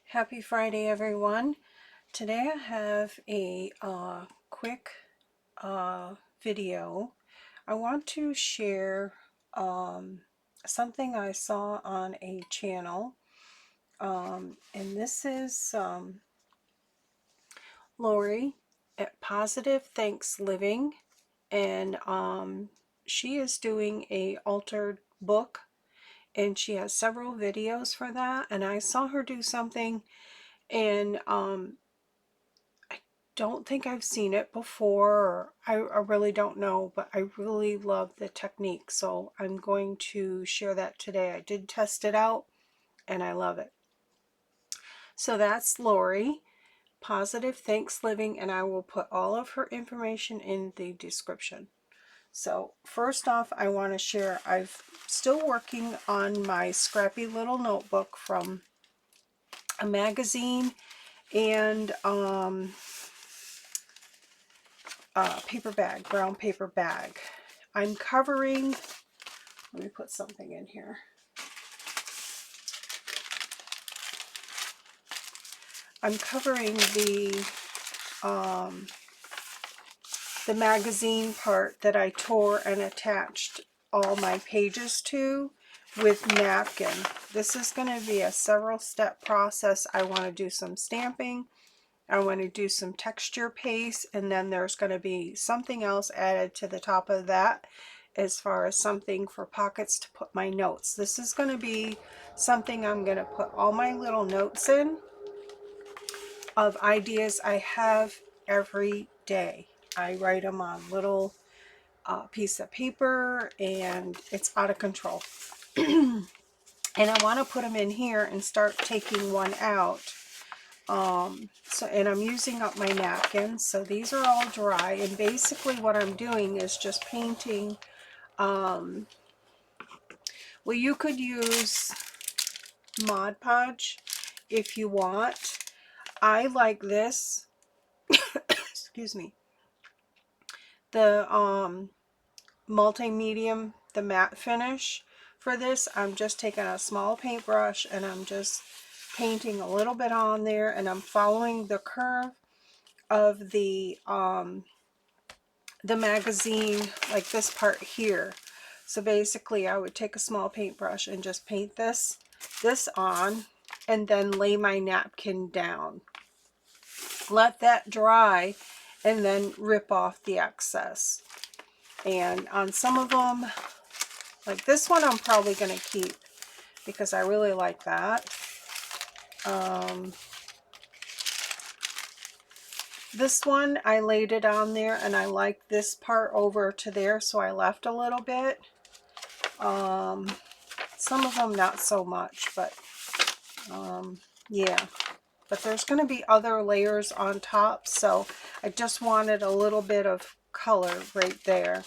Happy Friday, everyone. Today I have a quick video. I want to share something I saw on a channel, and this is Lori at Positive ThanksLiving, and she is doing a altered book, and she has several videos for that, and I saw her do something, and don't think I've seen it before, or I really don't know, but I really love the technique, so I'm going to share that today. I did test it out and I love it. So that's Lori, Positive ThanksLiving, and I will put all of her information in the description. So first off, I want to share, I'm still working on my scrappy little notebook from a magazine and paper bag, brown paper bag. I'm covering, let me put something in here. I'm covering the magazine part that I tore and attached all my pages to with Napkin. This is going to be a several step process. I want to do some stamping. I want to do some texture paste, and then there's going to be something else added to the top of that as far as something for pockets to put my notes. This is going to be something I'm going to put all my little notes in of ideas I have every day. I write them on little piece of paper, and it's out of control. And I want to put them in here and start taking one out. And I'm using up my napkins, so these are all dry, and basically what I'm doing is just painting. Well, you could use Mod Podge if you want. I like this. Excuse me. The multi-medium, the matte finish for this. I'm just taking a small paintbrush and I'm just painting a little bit on there, and I'm following the curve of the magazine, like this part here. So basically I would take a small paintbrush and just paint this on, and then lay my napkin down, let that dry, and then rip off the excess. And on some of them, like this one, I'm probably going to keep because I really like that. This one, I laid it on there and I like this part over to there, so I left a little bit. Some of them not so much, but yeah. But there's going to be other layers on top, so I just wanted a little bit of color right there.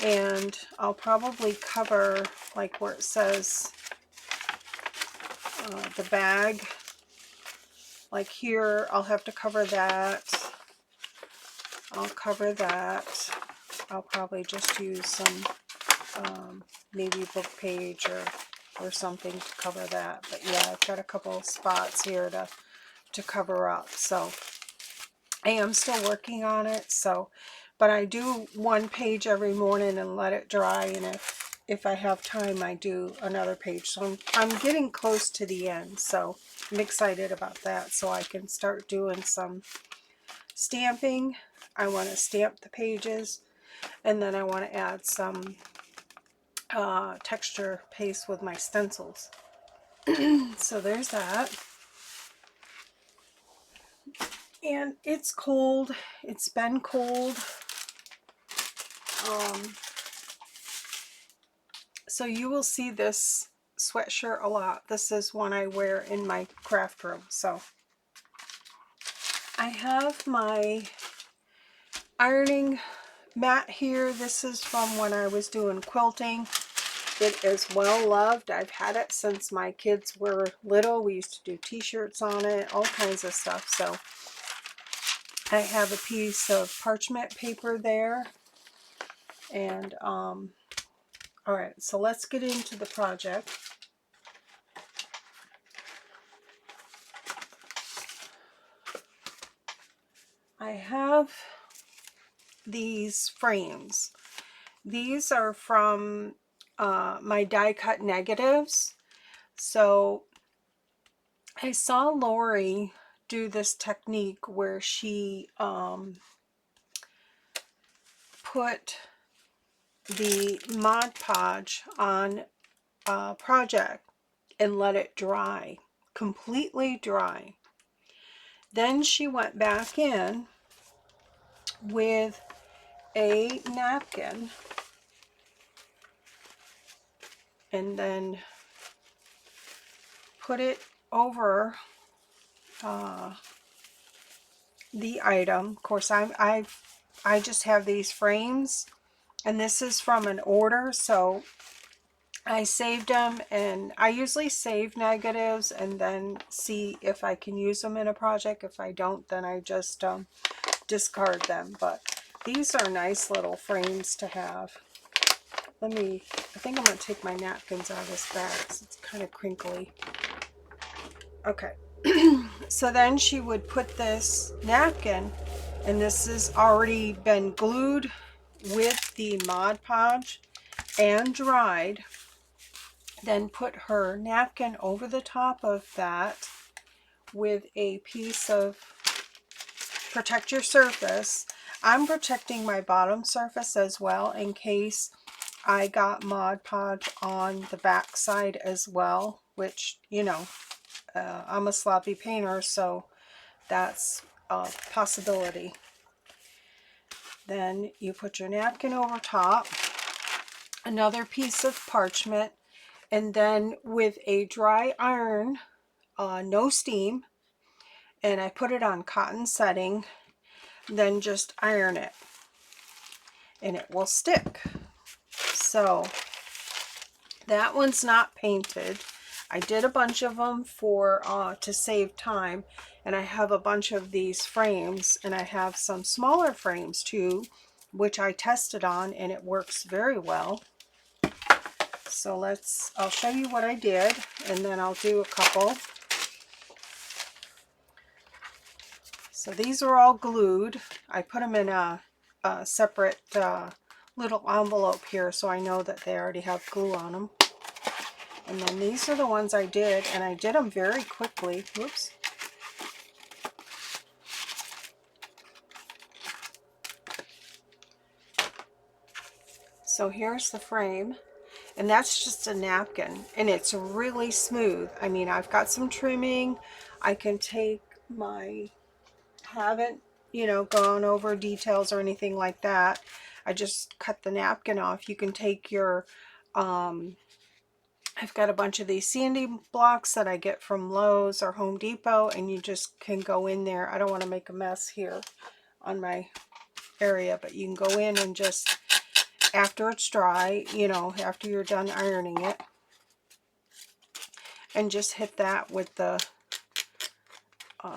And I'll probably cover, like where it says the bag, like here, I'll have to cover that. I'll cover that. I'll probably just use some maybe book page or something to cover that. But yeah, I've got a couple of spots here to cover up. So I am still working on it. So, but I do one page every morning and let it dry, and if I have time, I do another page. So I'm getting close to the end, so I'm excited about that, so I can start doing some stamping. I want to stamp the pages, and then I want to add some texture paste with my stencils. So there's that. And it's cold. It's been cold. So you will see this sweatshirt a lot. This is one I wear in my craft room. So I have my ironing mat here. This is from when I was doing quilting. It is well loved. I've had it since my kids were little. We used to do t-shirts on it, all kinds of stuff. So I have a piece of parchment paper there. And all right, so let's get into the project. I have these frames. These are from my die cut negatives. So I saw Lori do this technique where she put the Mod Podge on a project and let it dry, completely dry. Then she went back in with a napkin and then put it over the item. Of course, I just have these frames, and this is from an order, so I saved them, and I usually save negatives and then see if I can use them in a project. If I don't, then I just discard them. But these are nice little frames to have. I think I'm going to take my napkins out of this bag because it's kind of crinkly. Okay. So then she would put this napkin, and this has already been glued with the Mod Podge and dried. Then put her napkin over the top of that with a piece of protect your surface. I'm protecting my bottom surface as well in case I got Mod Podge on the back side as well, which, you know, I'm a sloppy painter, so that's a possibility. Then you put your napkin over top, another piece of parchment, and then with a dry iron, no steam, and I put it on cotton setting, then just iron it and it will stick. So that one's not painted. I did a bunch of them for to save time, and I have a bunch of these frames, and I have some smaller frames too, which I tested on, and it works very well. So I'll show you what I did, and then I'll do a couple. So these are all glued. I put them in a separate little envelope here, so I know that they already have glue on them. And then these are the ones I did, and I did them very quickly. Whoops. So here's the frame, and that's just a napkin, and it's really smooth. I mean, I've got some trimming. I can take haven't, you know, gone over details or anything like that. I just cut the napkin off. You can take your, I've got a bunch of these sanding blocks that I get from Lowe's or Home Depot, and you just can go in there. I don't want to make a mess here on my area, but you can go in and just, after it's dry, you know, after you're done ironing it, and just hit that with the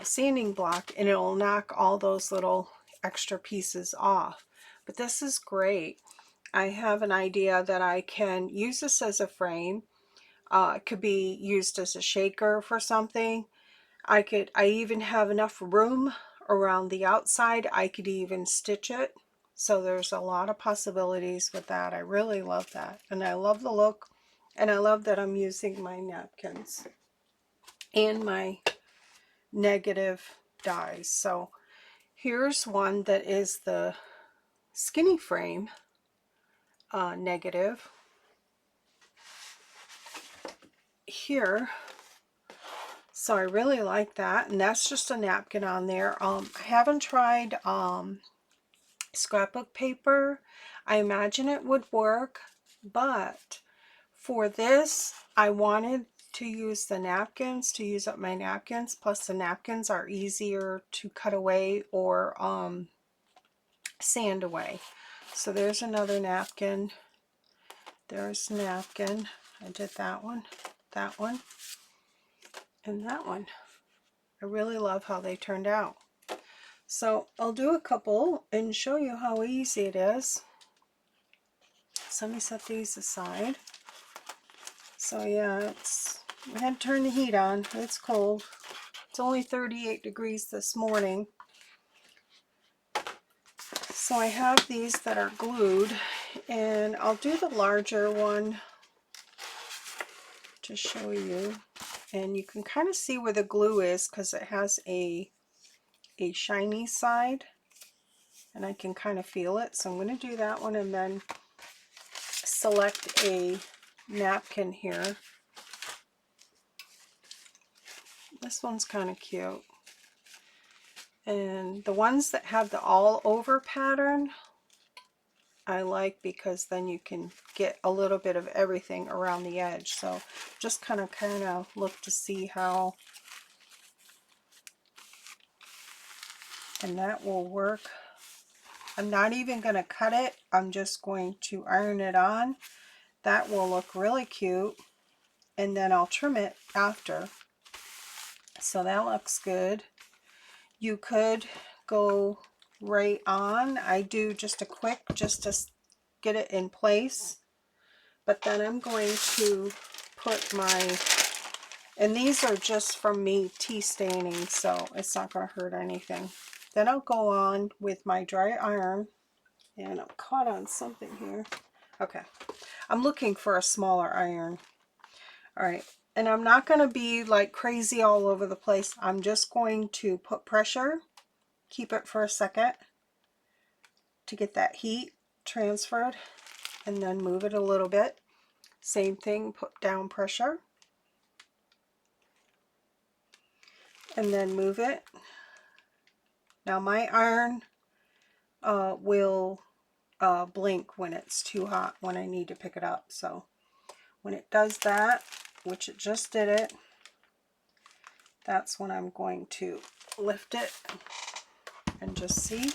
sanding block, and it'll knock all those little extra pieces off. But this is great. I have an idea that I can use this as a frame. It could be used as a shaker for something. I even have enough room around the outside. I could even stitch it. So there's a lot of possibilities with that. I really love that. And I love the look. And I love that I'm using my napkins and my negative dies. So here's one that is the skinny frame negative. Here, so I really like that, and that's just a napkin on there. I haven't tried scrapbook paper. I imagine it would work, but for this I wanted to use the napkins, to use up my napkins, plus the napkins are easier to cut away or sand away. So there's another napkin. There's napkin. I did that one, and that one. I really love how they turned out. So I'll do a couple and show you how easy it is. So let me set these aside. So yeah, I had to turn the heat on. It's cold. It's only 38 degrees this morning. So I have these that are glued, and I'll do the larger one to show you. And you can kind of see where the glue is because it has a shiny side, and I can kind of feel it. So I'm going to do that one and then select a napkin here. This one's kind of cute. And the ones that have the all over pattern I like, because then you can get a little bit of everything around the edge. So just kind of look to see how, and that will work. I'm not even going to cut it. I'm just going to iron it on. That will look really cute. And then I'll trim it after. So that looks good. You could go right on. I do just a quick, just to get it in place. But then I'm going to put my, and these are just from me tea staining, so it's not going to hurt anything. Then I'll go on with my dry iron, and I'm caught on something here. Okay, I'm looking for a smaller iron. All right, and I'm not going to be like crazy all over the place. I'm just going to put pressure, keep it for a second to get that heat transferred, and then move it a little bit. Same thing, put down pressure, and then move it. Now my iron will blink when it's too hot, when I need to pick it up. So when it does that, which it just did it, that's when I'm going to lift it and just see.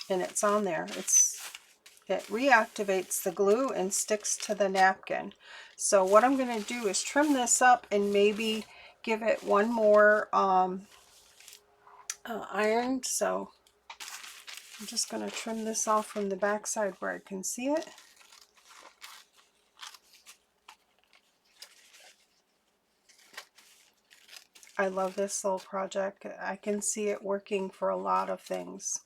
And it's on there. It reactivates the glue and sticks to the napkin. So what I'm going to do is trim this up and maybe give it one more iron. So I'm just going to trim this off from the back side where I can see it. I love this little project. I can see it working for a lot of things.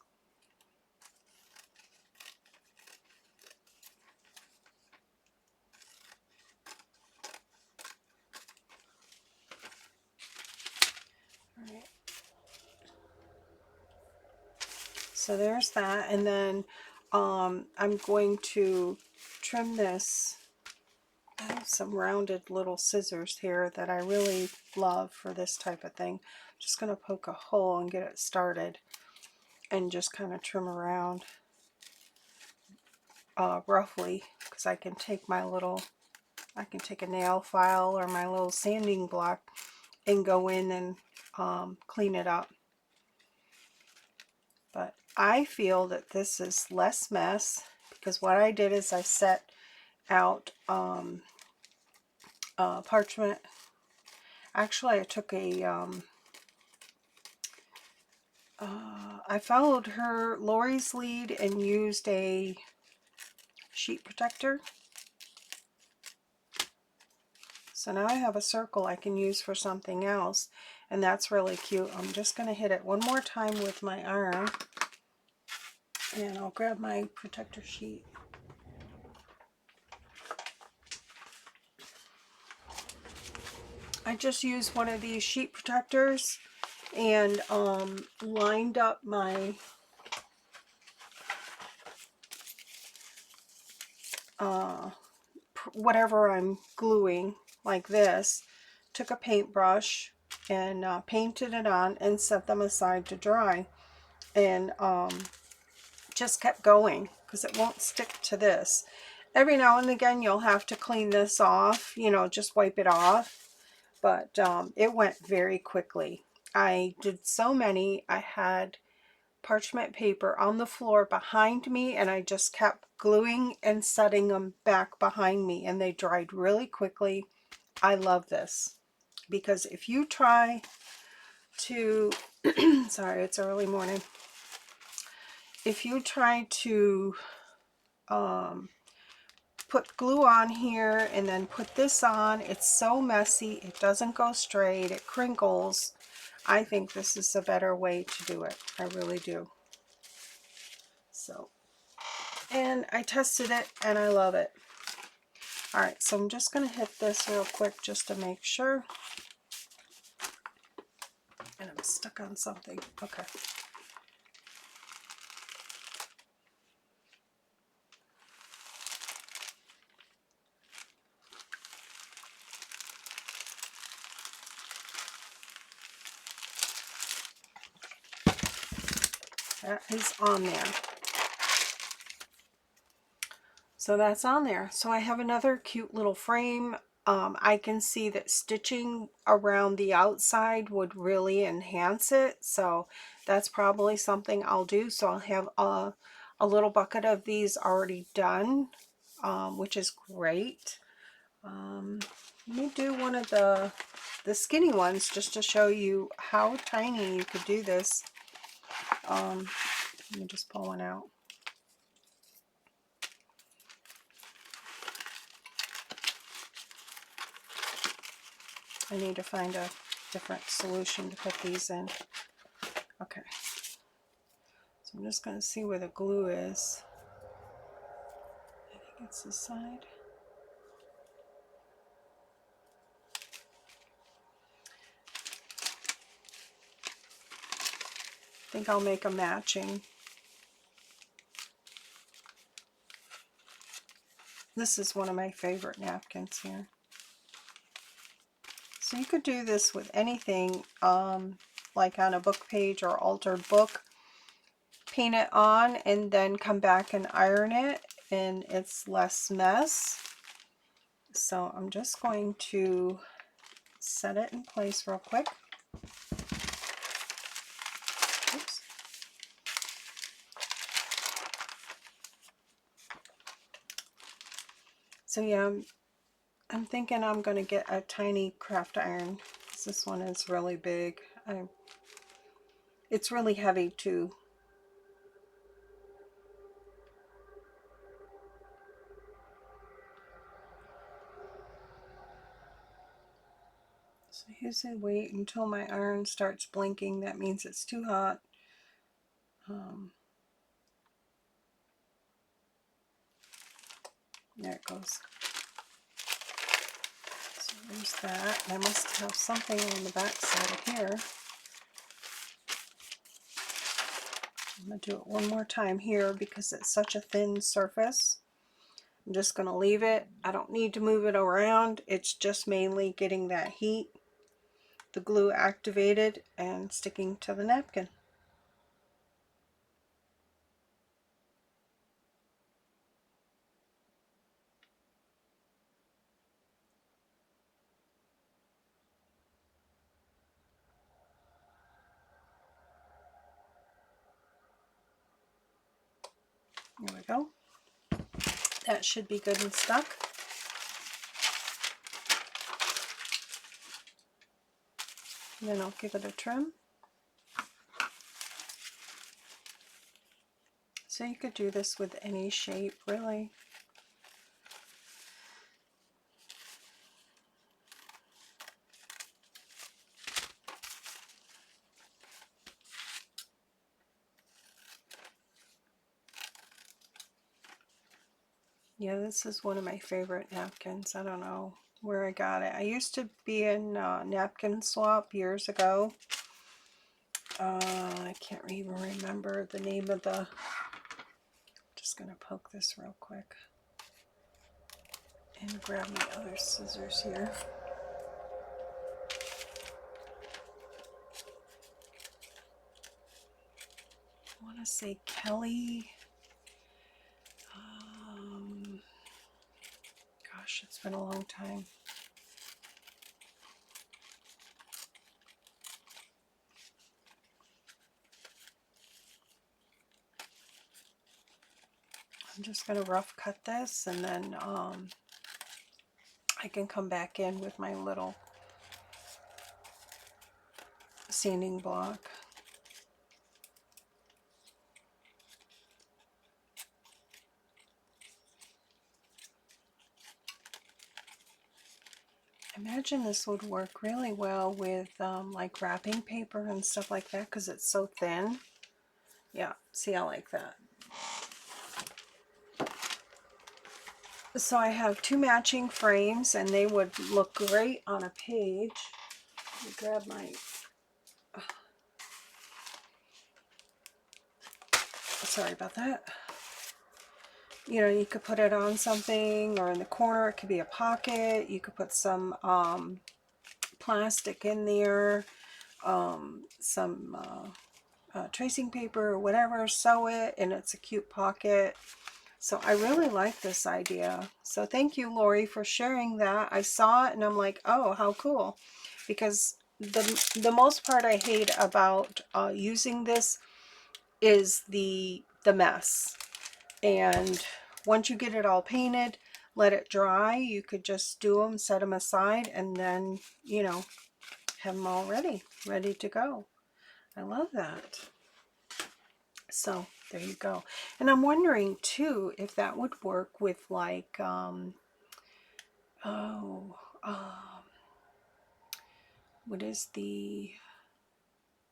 All right. So there's that, and then I'm going to trim this. I have some rounded little scissors here that I really love for this type of thing. I'm just going to poke a hole and get it started and just kind of trim around roughly, because I can take a nail file or my little sanding block and go in and clean it up. But I feel that this is less mess, because what I did is I set out parchment. Actually, I took I followed Lori's lead and used a sheet protector. So now I have a circle I can use for something else, and that's really cute. I'm just going to hit it one more time with my iron, and I'll grab my protector sheet. I just used one of these sheet protectors and lined up my whatever I'm gluing like this. Took a paintbrush and painted it on and set them aside to dry, and just kept going because it won't stick to this. Every now and again you'll have to clean this off, you know, just wipe it off, but it went very quickly. I did so many. I had parchment paper on the floor behind me, and I just kept gluing and setting them back behind me, and they dried really quickly. I love this, because if you try to sorry, it's early morning. If you try to put glue on here and then put this on, it's so messy. It doesn't go straight. It crinkles. I think this is a better way to do it. I really do. So, and I tested it and I love it. All right, so I'm just going to hit this real quick just to make sure. And I'm stuck on something. Okay. That is on there. So that's on there. So I have another cute little frame. I can see that stitching around the outside would really enhance it. So that's probably something I'll do. So I'll have a little bucket of these already done, which is great. Let me do one of the skinny ones just to show you how tiny you could do this. Let me just pull one out. I need to find a different solution to put these in. Okay. So I'm just going to see where the glue is. I think it's this side. I think I'll make a matching. This is one of my favorite napkins here. So you could do this with anything, like on a book page or altered book. Paint it on and then come back and iron it, and it's less mess. So I'm just going to set it in place real quick. Oops. So yeah, I'm thinking I'm going to get a tiny craft iron. This one is really big. It's really heavy too. So usually wait until my iron starts blinking. That means it's too hot. There it goes. So there's that. I must have something on the back side of here. I'm going to do it one more time here because it's such a thin surface. I'm just going to leave it. I don't need to move it around. It's just mainly getting that heat, the glue activated, and sticking to the napkin. There we go. That should be good and stuck. And then I'll give it a trim. So you could do this with any shape, really. Yeah, this is one of my favorite napkins. I don't know where I got it. I used to be in Napkin Swap years ago. I can't even remember the name of the... Just going to poke this real quick and grab my other scissors here. I want to say Kelly. Gosh, it's been a long time. I'm just going to rough cut this, and then I can come back in with my little sanding block. I imagine this would work really well with like wrapping paper and stuff like that because it's so thin. Yeah, see, I like that. So I have two matching frames and they would look great on a page. Let me grab my... Sorry about that. You know, you could put it on something or in the corner. It could be a pocket. You could put some plastic in there, some tracing paper or whatever, sew it, and it's a cute pocket. So I really like this idea. So thank you, Lori, for sharing that. I saw it and I'm like, oh, how cool. Because the most part I hate about using this is the mess. And once you get it all painted, let it dry. You could just do them, set them aside, and then, you know, have them all ready to go. I love that. So there you go. And I'm wondering too if that would work with like what is the,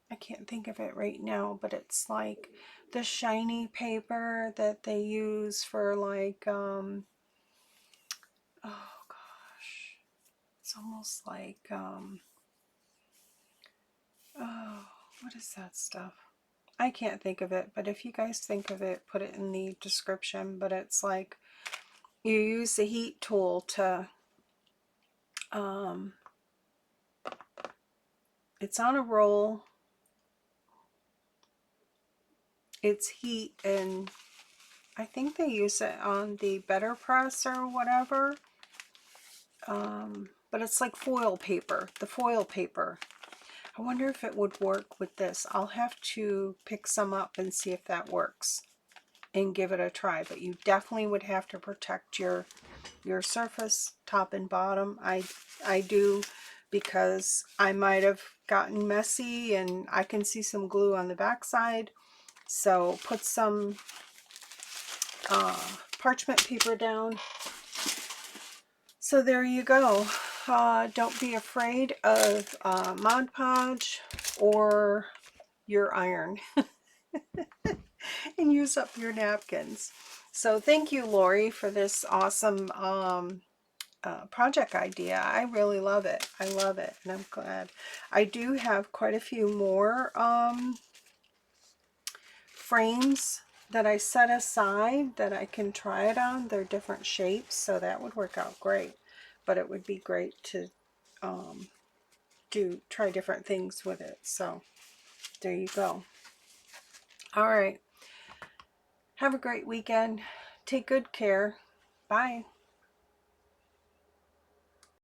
I can't think of it right now, but it's like the shiny paper that they use for like oh gosh, it's almost like oh, what is that stuff? I can't think of it, but if you guys think of it, put it in the description. But it's like you use the heat tool to it's on a roll, it's heat, and I think they use it on the Better Press or whatever, but it's like foil paper, the foil paper. I wonder if it would work with this. I'll have to pick some up and see if that works and give it a try, but you definitely would have to protect your surface, top and bottom. I do, because I might have gotten messy and I can see some glue on the back side. So put some parchment paper down. So there you go. Don't be afraid of Mod Podge or your iron and use up your napkins. So thank you, Lori, for this awesome project idea. I really love it. I love it, and I'm glad. I do have quite a few more frames that I set aside that I can try it on. They're different shapes, so that would work out great. But it would be great to try different things with it. So there you go. All right. Have a great weekend. Take good care. Bye.